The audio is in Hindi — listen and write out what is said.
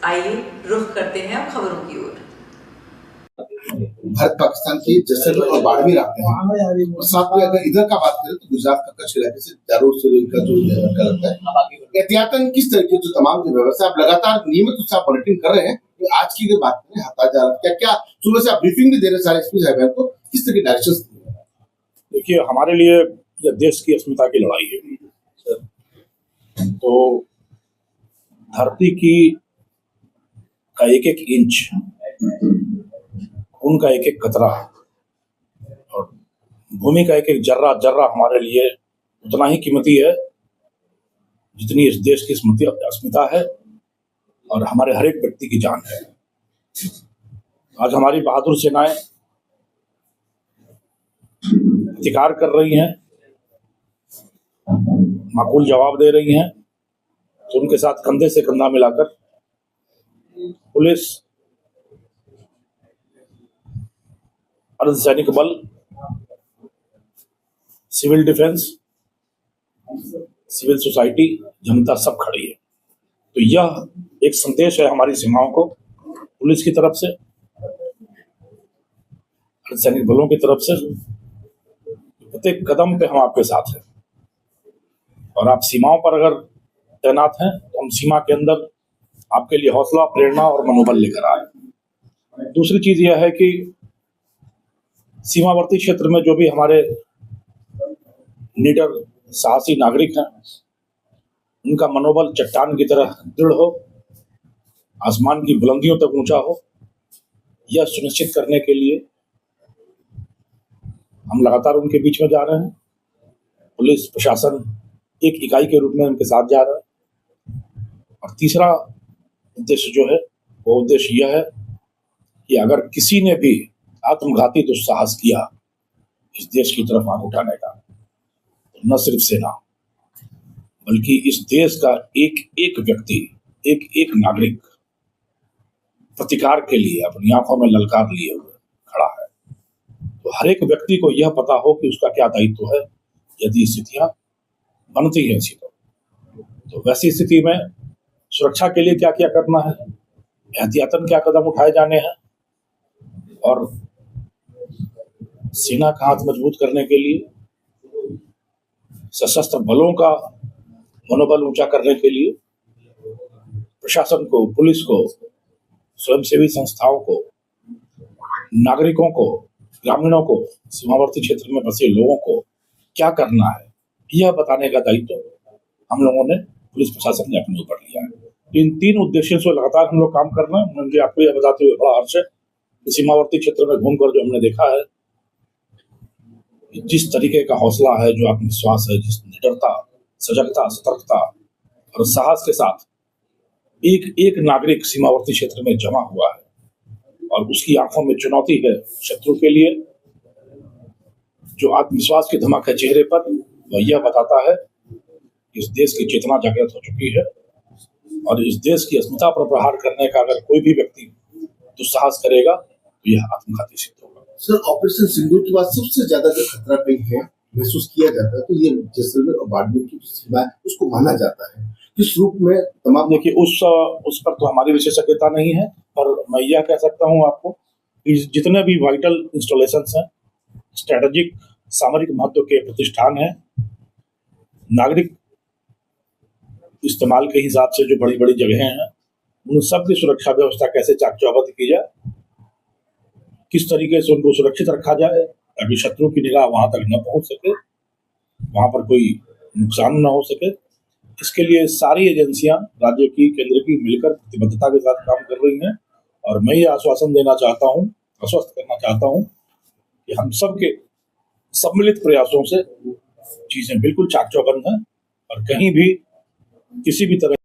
आइए रुख करते हैं अब खबरों की ओर। भारत पाकिस्तान के जैसलमेर और बाड़मेर आते हैं और साथ में अगर इधर का बात करें तो गुजरात का कच्छ इलाके से जारोर से इनका जो लगता है एहतियातन किस तरीके जो तमाम जो व्यवस्था आप लगातार नियमित रूप से मॉनिटरिंग कर रहे हैं। आज की अगर बात करें हताहत क्या क्या सुबह से आप ब्रीफिंग भी दे रहे सारे एसपी साहब को किस तरह के डायरेक्शंस दिए हैं? देखिए, हमारे लिए यह देश की अस्मिता की लड़ाई है। तो धरती की का एक एक इंच, खून का एक एक कतरा और भूमि का एक एक जर्रा जर्रा हमारे लिए उतना ही कीमती है जितनी इस देश की अस्मिता है और हमारे हर एक व्यक्ति की जान है। आज हमारी बहादुर सेनाएं प्रतिकार कर रही हैं, माकूल जवाब दे रही हैं, तो उनके साथ कंधे से कंधा मिलाकर पुलिस, अर्धसैनिक बल, सिविल डिफेंस, सिविल सोसाइटी, जनता सब खड़ी है। तो यह एक संदेश है हमारी सीमाओं को, पुलिस की तरफ से, अर्धसैनिक बलों की तरफ से, प्रत्येक कदम पे हम आपके साथ हैं। और आप सीमाओं पर अगर तैनात हैं तो हम सीमा के अंदर आपके लिए हौसला, प्रेरणा और मनोबल लेकर आए। दूसरी चीज यह है कि सीमावर्ती क्षेत्र में जो भी हमारे निडर साहसी नागरिक हैं, उनका मनोबल चट्टान की तरह दृढ़ हो, आसमान की बुलंदियों तक ऊंचा हो, यह सुनिश्चित करने के लिए हम लगातार उनके बीच में जा रहे हैं। पुलिस प्रशासन एक इकाई के रूप में उनके साथ जा रहा है। और तीसरा उद्देश्य जो है वो उद्देश्य यह है कि अगर किसी ने भी आत्मघाती दुस्साहस किया इस देश की तरफ आंख उठाने का, तो न सिर्फ सेना बल्कि इस देश का एक एक व्यक्ति, एक एक नागरिक प्रतिकार के लिए अपनी आंखों में ललकार लिए हुए खड़ा है। तो हर एक व्यक्ति को यह पता हो कि उसका क्या दायित्व है यदि स्थितियां बनती है ऐसी। तो वैसी स्थिति में सुरक्षा के लिए क्या क्या करना है, एहतियातन क्या कदम उठाए जाने हैं, और सेना का हाथ मजबूत करने के लिए, सशस्त्र बलों का मनोबल ऊंचा करने के लिए, प्रशासन को, पुलिस को, स्वयंसेवी संस्थाओं को, नागरिकों को, ग्रामीणों को, सीमावर्ती क्षेत्र में बसे लोगों को क्या करना है, यह बताने का दायित्व हम लोगों ने, पुलिस प्रशासन ने अपने ऊपर लिया है। इन तीन उद्देश्यों से लगातार हम लोग काम कर रहे हैं। मुझे आपको यह बताते हुए बड़ा हर्ष है कि सीमावर्ती क्षेत्र में घूमकर जो हमने देखा है, जिस तरीके का हौसला है, जो आत्मविश्वास है, जिस निडरता, सजगता, सतर्कता और साहस के साथ एक एक नागरिक सीमावर्ती क्षेत्र में जमा हुआ है और उसकी आंखों में चुनौती है शत्रु के लिए, जो आत्मविश्वास की धमक है चेहरे पर, वह यह बताता है कि इस देश की चेतना जागृत हो चुकी है और इस देश की अस्मिता पर प्रहार करने का अगर कोई भी व्यक्ति दुस्साहस करेगा तो यह आत्मघाती सिद्ध होगा। सर, ऑपरेशन सिंदूर के बाद सबसे ज्यादा जो खतरा कहीं है महसूस किया जाता है तो ये जैसलमेर और बाड़मेर की सीमा है, उसको माना जाता है किस रूप में तमाम। देखिए, उस पर तो हमारी विशेषज्ञता नहीं है, पर मैं यह कह सकता हूँ आपको कि जितने भी वाइटल इंस्टॉलेशंस हैं, स्ट्रेटेजिक सामरिक महत्व के प्रतिष्ठान हैं, नागरिक इस्तेमाल के हिसाब से जो बड़ी बड़ी जगहें हैं, उन सब की सुरक्षा व्यवस्था कैसे चाक चौबंद की जाए, किस तरीके से उनको सुरक्षित रखा जाए ताकि शत्रु की निगाह वहां तक न पहुंच सके, वहां पर कोई नुकसान न हो सके, इसके लिए सारी एजेंसियां राज्य की, केंद्र की मिलकर प्रतिबद्धता के साथ काम कर रही हैं। और मैं ये आश्वासन देना चाहता हूं, आश्वस्त करना चाहता हूं कि हम सबके सम्मिलित प्रयासों से चीजें बिल्कुल चाक चौबंद हैं और कहीं भी किसी भी तरह